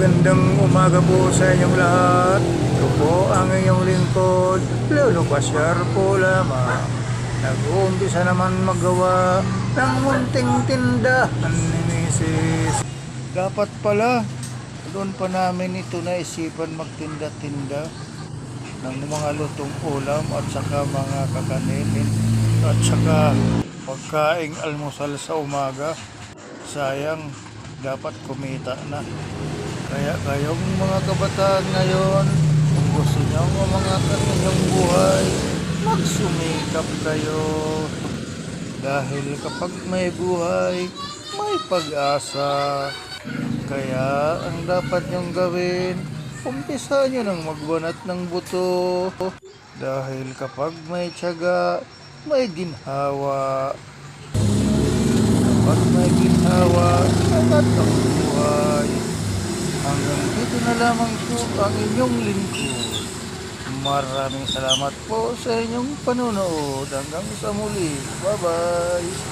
Magandang umaga po sa inyong lahat. Ito po ang inyong lingkod, Lolo Pasyar po lamang. Nag-uumpisa naman magawa ng munting tindahan ni Mrs. Dapat pala, doon pa namin ito naisipan magtinda-tinda ng mga lutong ulam at saka mga kakanin at saka pagkaing almusal sa umaga. Sayang, dapat kumita na. Kaya kayong mga kabataan ngayon, kung gusto nyo umangat ang inyong buhay, magsumikap kayo. Dahil kapag may buhay, may pag-asa. Kaya ang dapat nyong gawin, umpisa nyo nang magbanat ng buto. Dahil kapag may tiyaga, may ginhawa. Kapag may ginhawa, angat ang buhay. Hanggang dito na lamang po ang inyong lingkod. Maraming salamat po sa inyong panonood. Hanggang sa muli. Bye-bye!